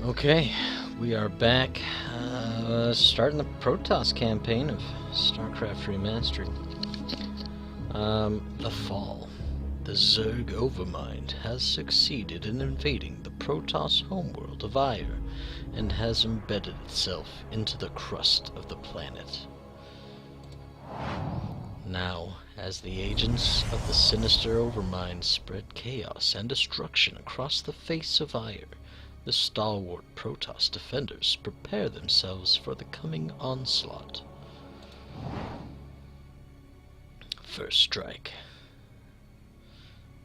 Okay, we are back, starting the Protoss campaign of StarCraft Remastered. The Fall. The Zerg Overmind has succeeded in invading the Protoss homeworld of Ire, and has embedded itself into the crust of the planet. Now, as the agents of the sinister Overmind spread chaos and destruction across the face of Ire, the stalwart Protoss defenders prepare themselves for the coming onslaught. First strike.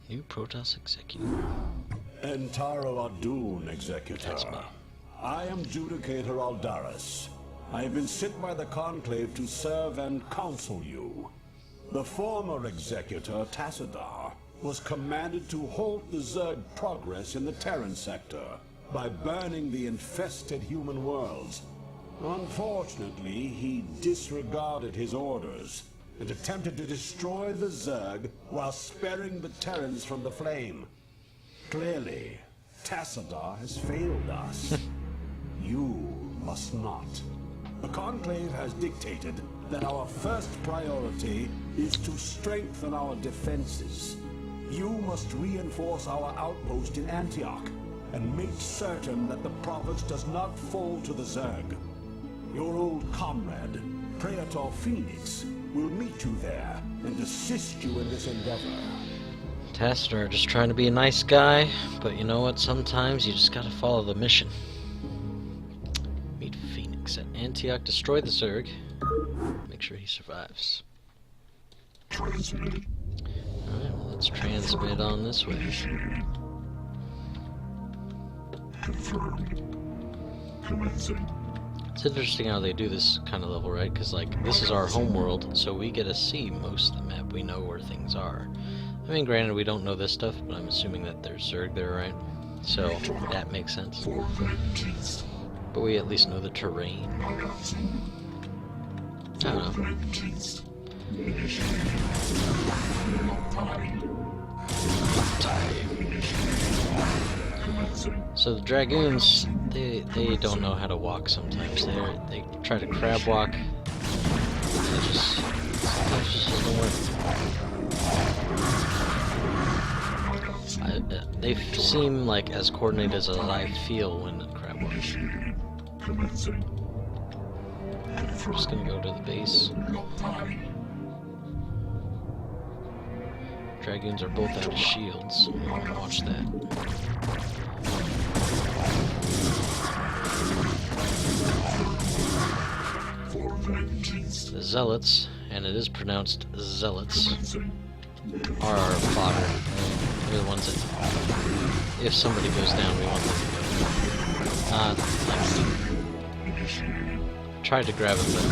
New Protoss Executor. Entaro Adun, Executor. That's me. I am Judicator Aldaris. I have been sent by the Conclave to serve and counsel you. The former Executor, Tassadar, was commanded to halt the Zerg progress in the Terran sector by burning the infested human worlds. Unfortunately, he disregarded his orders and attempted to destroy the Zerg while sparing the Terrans from the flame. Clearly, Tassadar has failed us. You must not. The Conclave has dictated that our first priority is to strengthen our defenses. You must reinforce our outpost in Antioch and make certain that the province does not fall to the Zerg. Your old comrade, Praetor Phoenix, will meet you there and assist you in this endeavor. Tassadar just trying to be a nice guy, but you know what? Sometimes you just gotta follow the mission. Meet Phoenix at Antioch, destroy the Zerg, make sure he survives. Transmit. Alright, well, let's transmit on this way. Confirmed. Commencing. It's interesting how they do this kind of level, right? Because, like, this is our home world, so we get to see most of the map. We know where things are. I mean, granted, we don't know this stuff, but I'm assuming that there's Zerg there, right? So, that makes sense. But we at least know the terrain. I don't know. So the Dragoons, they don't know how to walk sometimes. They try to crab walk. It just doesn't work. They seem like as coordinated as I feel when the crab walks. I'm just gonna go to the base. Dragoons are both out of shields, so I'm gonna watch that. The Zealots, and it is pronounced Zealots, are our fodder. They're the ones that, if somebody goes down, we want them to go. Tried to grab him, but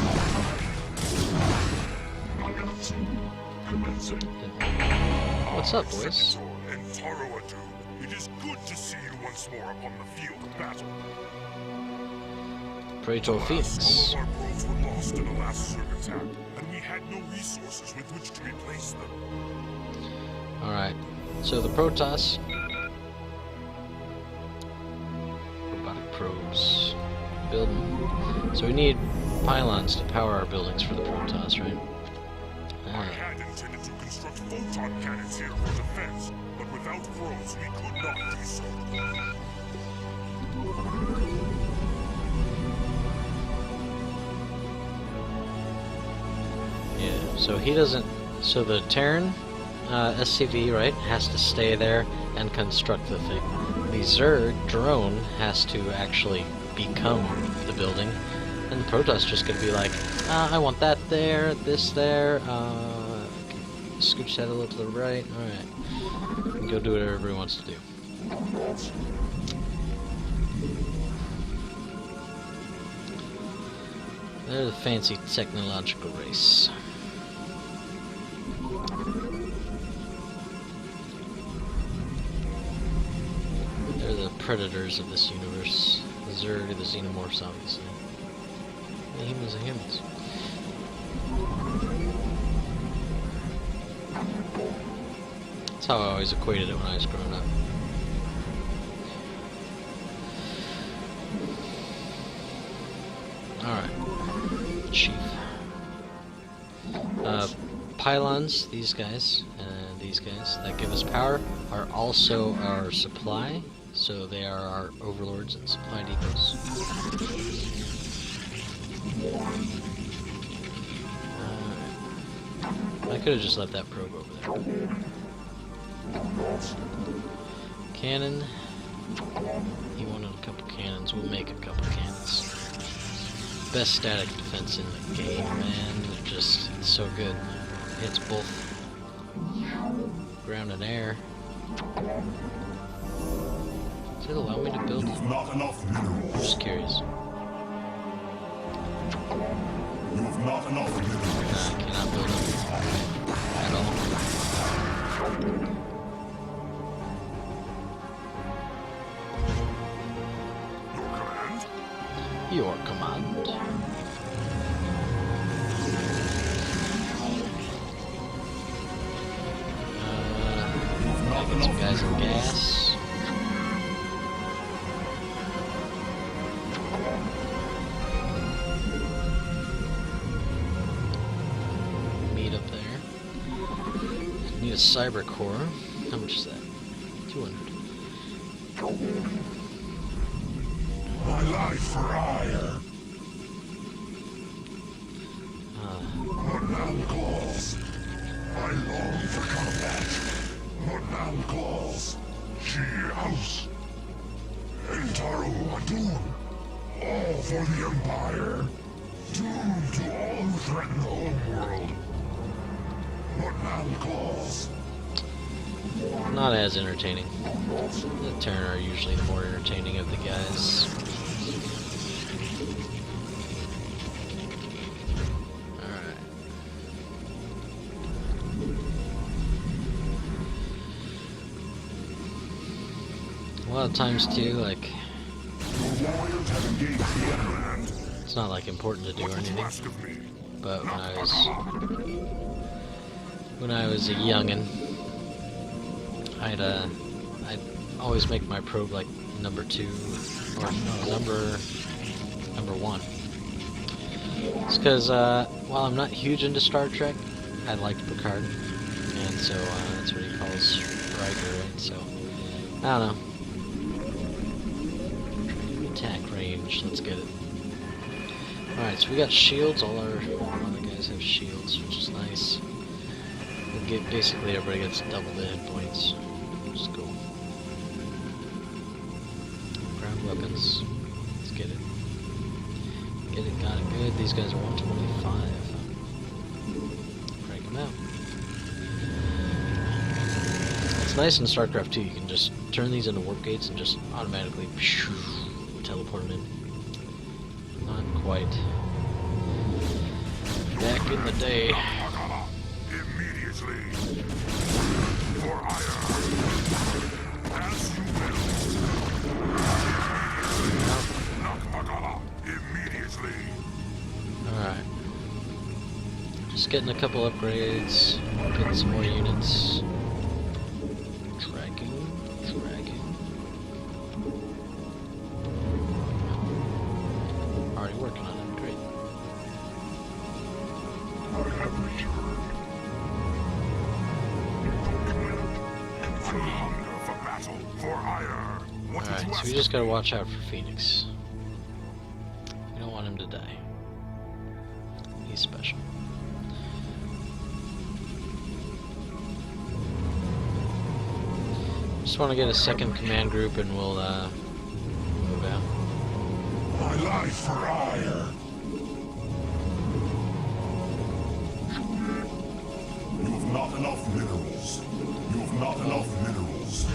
what's up, boys? It is good to see you once more upon the field of battle. Praetor Phoenix. All of our probes were lost in the last Zerg attack, and we had no resources with which to replace them. Alright, so the Protoss. Robotic probes. Building. So we need pylons to power our buildings for the Protoss, right? I had intended to construct photon cannons here for defense, but without probes we could not do so. Yeah, so he doesn't. So the Terran SCV, right, has to stay there and construct the thing. The Zerg drone has to actually become the building, and the Protoss just gonna be like, I want that there, this there, scooch that a little to the right, alright. Go do whatever everybody wants to do. They're the fancy technological race. They're the predators of this universe. The Zerg are the xenomorphs, obviously. The humans are humans. That's how I always equated it when I was growing up. Alright. Chief. Pylons, these guys, and these guys that give us power, are also our supply, so they are our overlords and supply depots. I could have just left that probe over there. Cannon. He wanted a couple cannons. We'll make a couple cannons. Best static defense in the game, man. They're just so good. Hits both ground and air. Does it allow me to build? Not enough minerals. I'm just curious. You have not enough minerals. I cannot build it at all. Your command. Get some guys in gas. Meet up there. Need a cyber core. How much is that? 200. My life for hire. What now calls? I long for combat. What now calls? She house. Entaru Adun. All for the Empire. Doom to all who threaten the homeworld. What now calls? Not as entertaining. The Terran are usually the more entertaining of the guys. Alright. A lot of times too, like, it's not like important to do or anything, but when I was a youngin', I'd always make my probe like number 2 or no, number 1. It's because while I'm not huge into Star Trek, I liked Picard, and so that's what he calls Riker, right? So I don't know. Attack range, let's get it. Alright, so we got shields. All our other guys have shields, which is nice. We get basically everybody gets double the hit points. Which is cool. Ground weapons. Let's get it. Get it, got it good. These guys are 125. Crank them out. It's nice in StarCraft 2. You can just turn these into warp gates and just automatically teleport them in. Not quite. Back in the day. Immediately. For hire. As you will. Immediately. Alright. Just getting a couple upgrades. Getting some more units. Tracking. Already working on it. Great. I have returned. Hunger for battle. For hire. What did you Alright, so we just gotta watch out for Phoenix. We don't want him to die. He's special. Just want to get a second command group and we'll move out. My life for hire. You have not enough minerals. You have not enough minerals.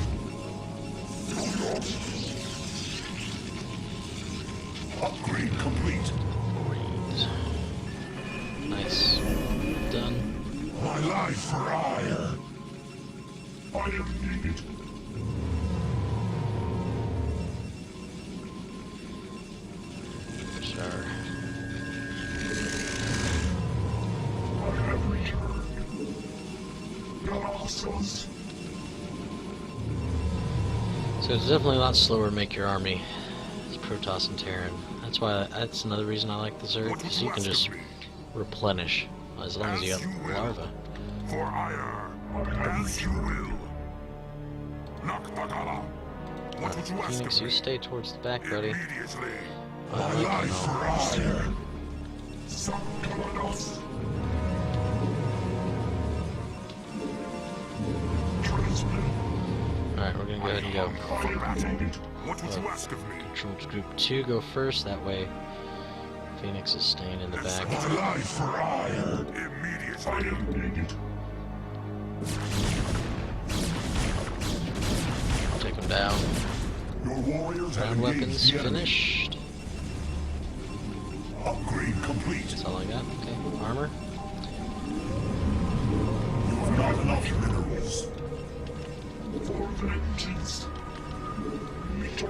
Upgrade complete. Great. Nice. Done. My life for hire. I am needed. Sure. I have returned. Your officers. So it's definitely a lot slower to make your army. It's Protoss and Terran. That's why. That's another reason I like the Zerg, because you can just replenish as long as you have larva. For ire, as you will. Nakdagala. What would you ask Phoenix, of you me? stay towards the back, buddy. Immediately. Alright, we're gonna go ahead and go. What would you ask of me? Control Group 2 go first, that way Phoenix is staying in the back. Immediately. Take him down. Your warriors have Ground weapons engaged the enemy. finished. Upgrade complete. That's all I got. Okay, armor. You have not enough minerals. For vengeance. Your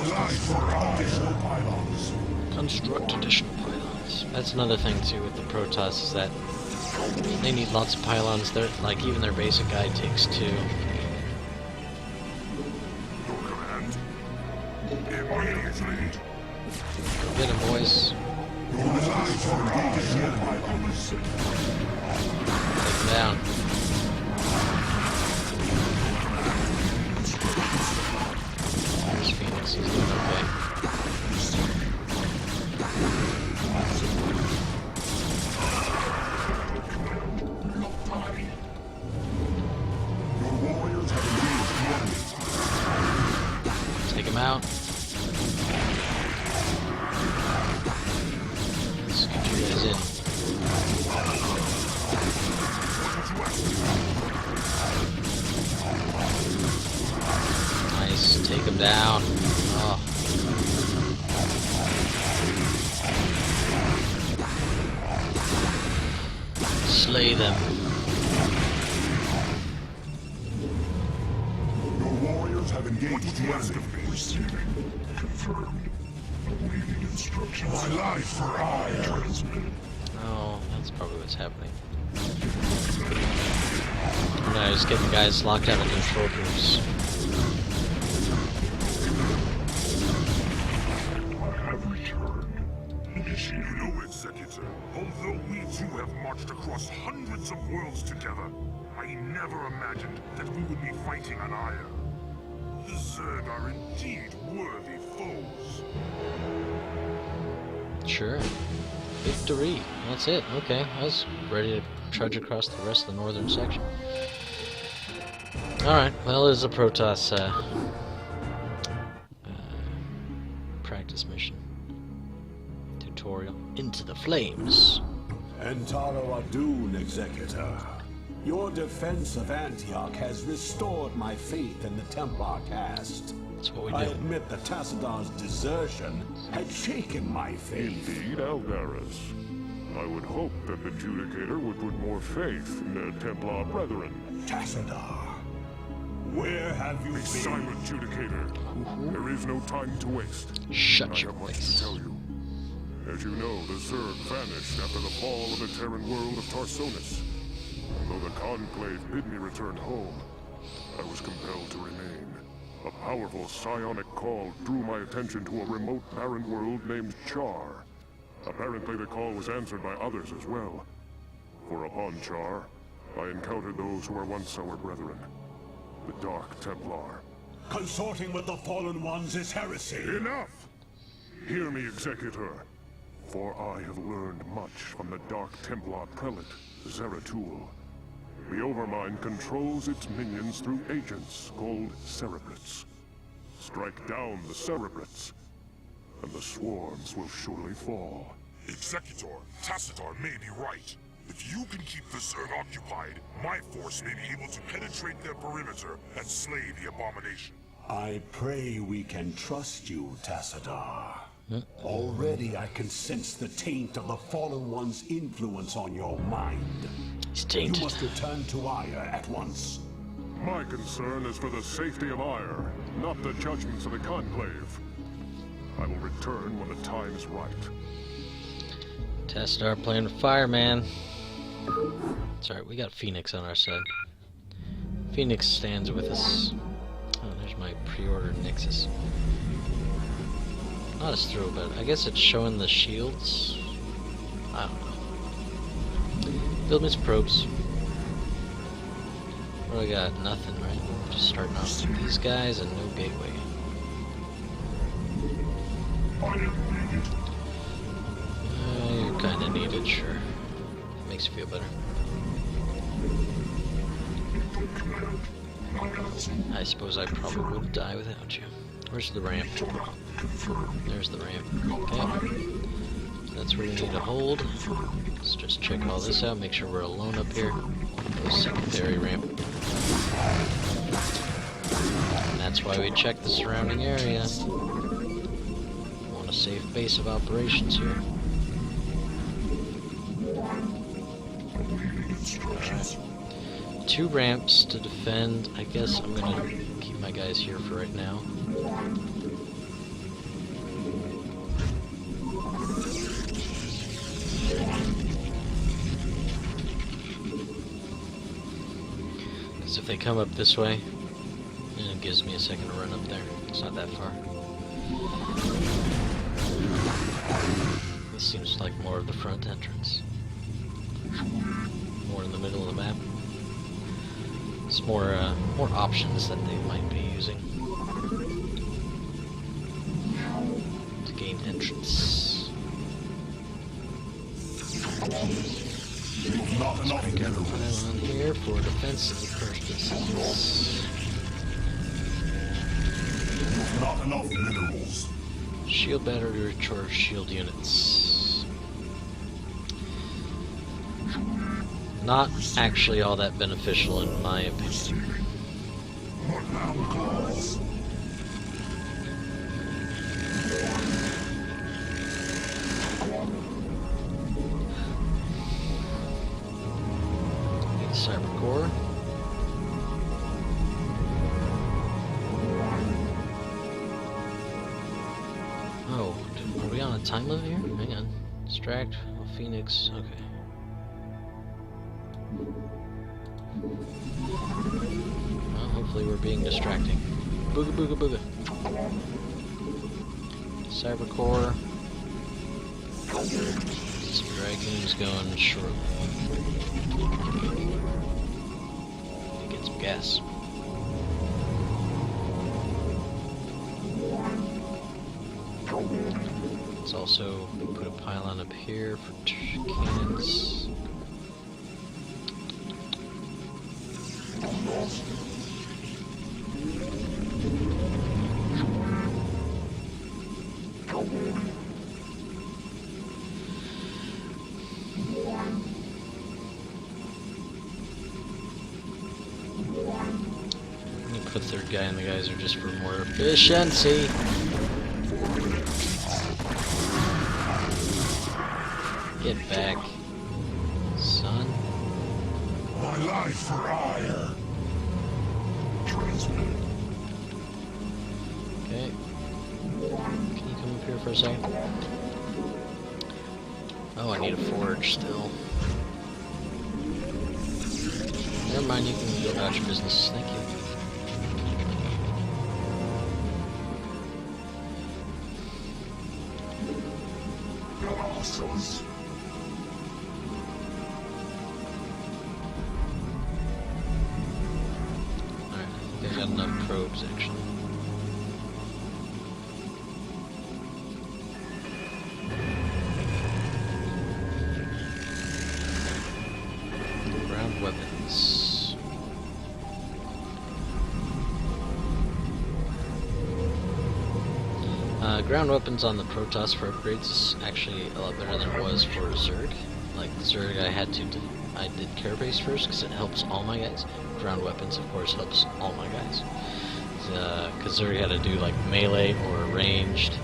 life for additional pylons. Construct additional pylons. That's another thing too with the Protoss is that they need lots of pylons. They're like even their basic guide takes 2. Your command. Immediately. Go get him, boys. Your life for additional pylons. Take him down. There's Phoenix. He's doing okay. Your warriors have engaged the enemy. Take him out. Let's get you guys in. Nice. Take him down. Oh. Slay them. Your warriors have engaged the enemy. Receiving. Confirmed. Awaiting instructions. My life for ire. Transmitted. Oh, that's probably what's happening. No, just getting guys locked out of control groups. I have returned. Initiate. You know, Executor, although we two have marched across hundreds of worlds together, I never imagined that we would be fighting on Ire. The Zerg are indeed worthy foes. Sure. Victory. That's it. Okay, I was ready to trudge across the rest of the northern section. Alright, well, it is a Protoss practice mission. Tutorial. Into the flames. Entaro Adun, Executor. Your defense of Antioch has restored my faith in the Templar caste. That's what we I do. admit that Tassadar's desertion had shaken my faith. Indeed, Aldaris. I would hope that the Judicator would put more faith in their Templar brethren. Tassadar, where have you Be been? silent, Judicator. There is no time to waste. Shut I your have much face. to tell you. As you know, the Zerg vanished after the fall of the Terran world of Tarsonis. Though the Conclave bid me return home, I was compelled to remain. A powerful psionic call drew my attention to a remote barren world named Char. Apparently the call was answered by others as well. For upon Char, I encountered those who were once our brethren. The Dark Templar. Consorting with the Fallen Ones is heresy. Enough! Hear me, Executor. For I have learned much from the Dark Templar prelate, Zeratul. The Overmind controls its minions through agents called Cerebrates. Strike down the Cerebrates, and the swarms will surely fall. Executor, Tassadar may be right. If you can keep the Zerg occupied, my force may be able to penetrate their perimeter and slay the abomination. I pray we can trust you, Tassadar. Already I can sense the taint of the Fallen One's influence on your mind. He's You tainted. must return to Ire at once. My concern is for the safety of Ire, not the judgments of the Conclave. I will return when the time is right. Tassadar playing with fire, man. It's alright, we got Phoenix on our side. Phoenix stands with us. Oh, there's my pre-ordered Nexus. Not as throw, but I guess it's showing the shields. I don't know. Build me some probes. What do I got? Nothing, right? Just starting off with these guys and no gateway. You kinda need it, sure. Makes you feel better. I suppose I probably would die without you. Where's the ramp? There's the ramp. Okay. That's where we need to hold. Let's just check all this out, make sure we're alone up here. The secondary ramp. And that's why we check the surrounding area. Want a safe base of operations here. Alright. 2 ramps to defend. I guess I'm gonna keep my guys here for right now. Because if they come up this way, it gives me a second to run up there. It's not that far. This seems like more of the front entrance. More in the middle of the map. It's more options that they might be using to gain entrance. Let's break out a pylon here for defensive purposes. Not enough minerals. Shield battery to recharge shield units. Not actually all that beneficial in my opinion. Need a cyber core. Oh, are we on a time limit here? Hang on. Distract, Phoenix, okay. Well, hopefully we're being distracting. Booga booga booga. Cyber core. Some dragoons going shortly. Get some gas. Let's also put a pylon up here for cannons. Put third guy in the geyser just for more efficiency. Get back, son. My life for hire. Transmit. Okay. Can you come up here for a second? Oh, I need a forge still. Never mind, you can go about your business. Thank you. Alright, I think I got enough probes actually. Ground weapons. Ground weapons on the Protoss for upgrades is actually a lot better than it was for Zerg. Like Zerg, I did Carapace first because it helps all my guys. Ground weapons, of course, helps all my guys. Because Zerg had to do like melee or ranged.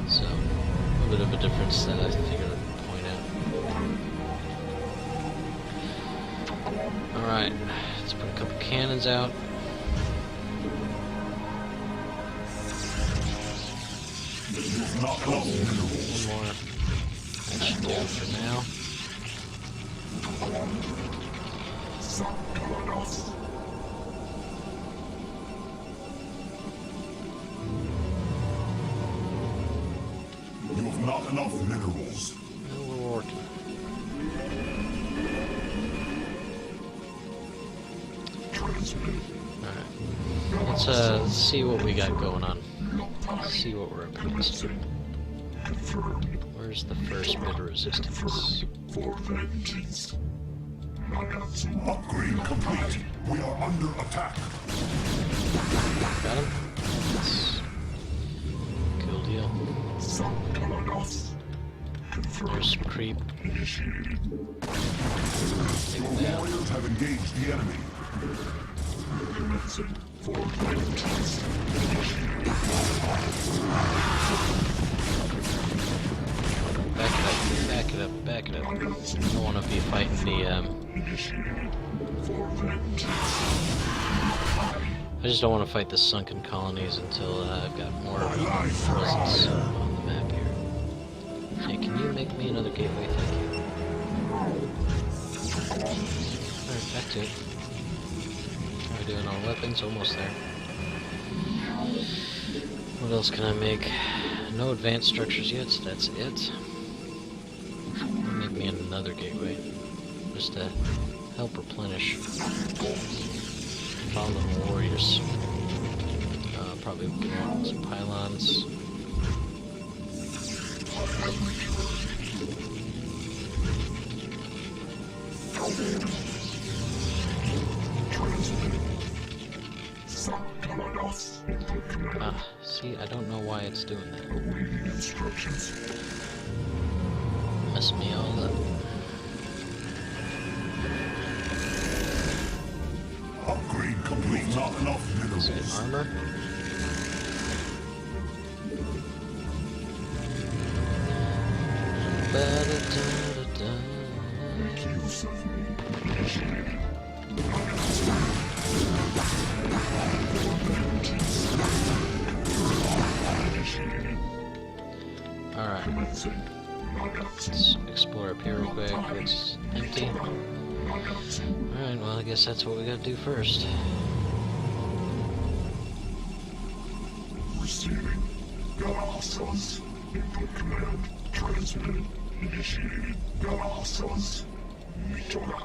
So, a little bit of a difference that I figured I'd point out. Alright, let's put a couple cannons out. One more. That should do it for now. not enough minerals. Well, we're working. Alright. Let's see what we got going on. Let's see what we're up against. Where's the first bit of resistance? Upgrade complete. We are under attack. Got him? Yes. Cool deal. There's some creep. The warriors have engaged the enemy. Back it up, back it up. I don't want to be fighting the, I just don't want to fight the sunken colonies until I've got more presence on the map here. Hey, can you make me another gateway? Thank you. Alright, back to it. How are we doing on weapons? Almost there. What else can I make? No advanced structures yet, so that's it. Make me another gateway. Just to help replenish. Fallen warriors. Probably want some pylons. See, I don't know why it's doing that. Mess me all up. Upgrade complete. Not enough minerals. Let's get armor. Alright. Let's explore up here real quick. It's empty. Alright, well I guess that's what we gotta do first. Receiving. Got hostiles. Input command. Transmitted. Initiated. Got hostiles. Mitora.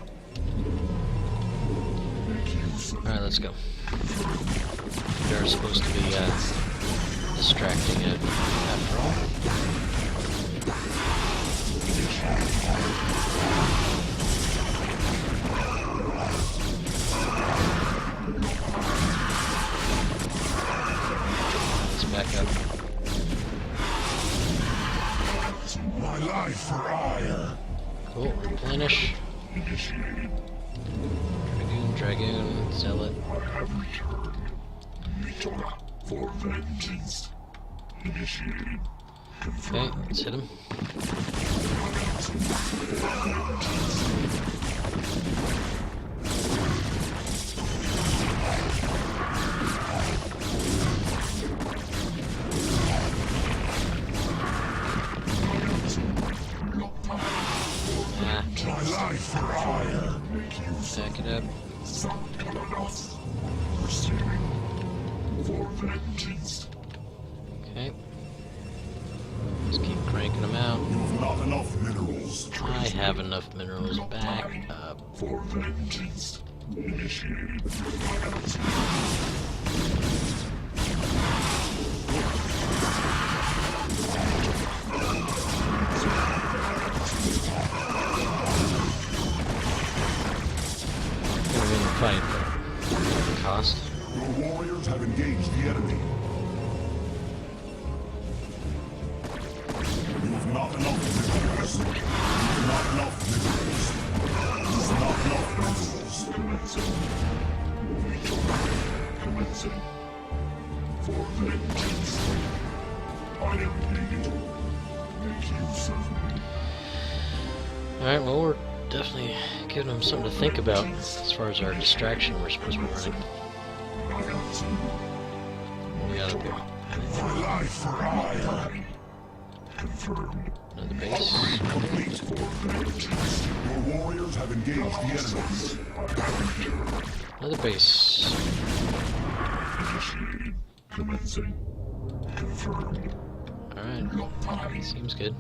Alright, let's go. They're supposed to be distracting it after all. Let's back up. My life for ire. Cool, replenish. Dragoon, Zealot. I have returned. Mitora for vengeance. Initiated. Okay, let's hit him. My life for ire. Back it up. Okay. Let's keep cranking them out. You've not enough minerals. I have enough minerals. Back up. For vengeance. Initiated. Gonna win the fight, but at the cost. Your warriors have engaged the enemy. You've not enough minerals. You've not enough minerals. You've not enough minerals. Commencing. For vengeance. I am needed. Make use of me. Alright, well, we're definitely giving them something to think about as far as our distraction we're supposed to be running. What do we got up here? My life for ire. Confirmed. Another base. Complete. Your warriors have engaged the enemy. Another base. Initiated. Commencing. Confirmed. Alright, seems good.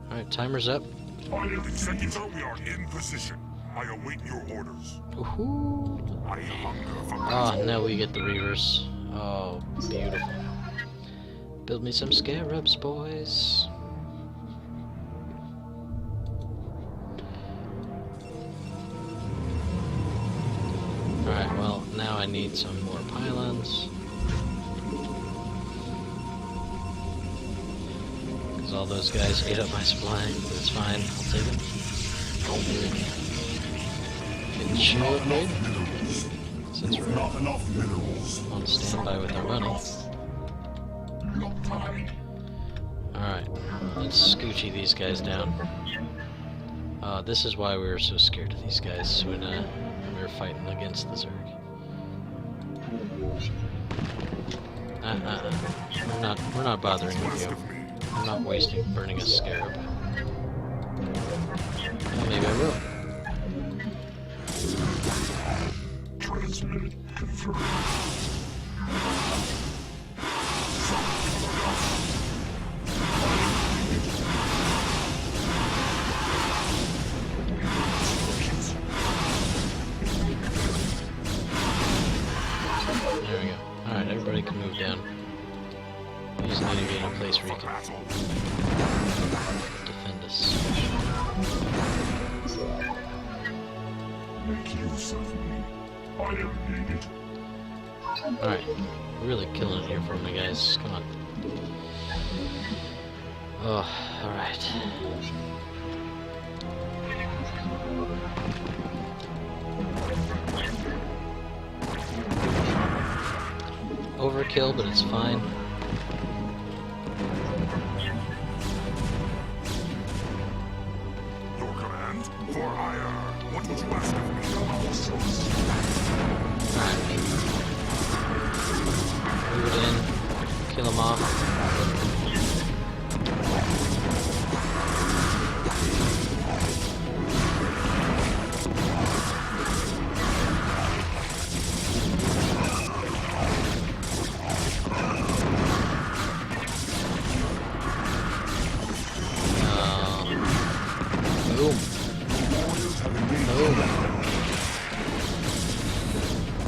Alright, timer's up. Executor, we are in position. I await your orders. Woohoo! I hunger for Oh, now we get the reavers. Oh, beautiful. Build me some scarabs, boys. Alright, well, now I need some more pylons. Because all those guys ate up my supply. That's fine, I'll take it. Getting chilled, right? Since we're on standby with our money. Alright, let's scoochy these guys down. This is why we were so scared of these guys when we were fighting against the Zerg. We're not bothering with you. I'm not burning a scarab. Well, maybe I will. transmitted confirmed. There we go. Alright, everybody can move down. We just need to get in a place where you can defend us. Make use of me. I am needed. Alright, we're really killing it here for me, guys. Come on. Oh, alright. Overkill, but it's fine. Your command? For hire. What would you ask of me? Alright. Move it in. Kill them off. Boom. Boom.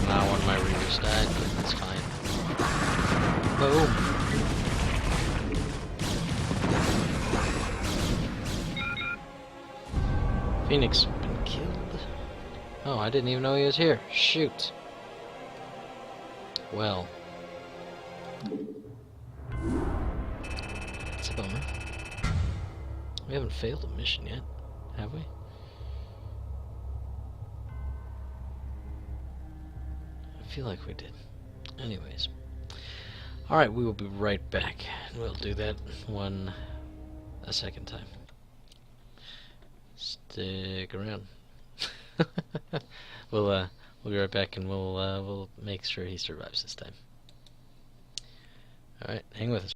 Now one of my readers died, but that's fine. Boom. Phoenix been killed. Oh, I didn't even know he was here. Shoot. Well. It's a bummer. We haven't failed a mission yet, have we? I feel like we did. Anyways. Alright, we will be right back. We'll do that a second time. Stick around. We'll be right back and we'll make sure he survives this time. Alright, hang with us.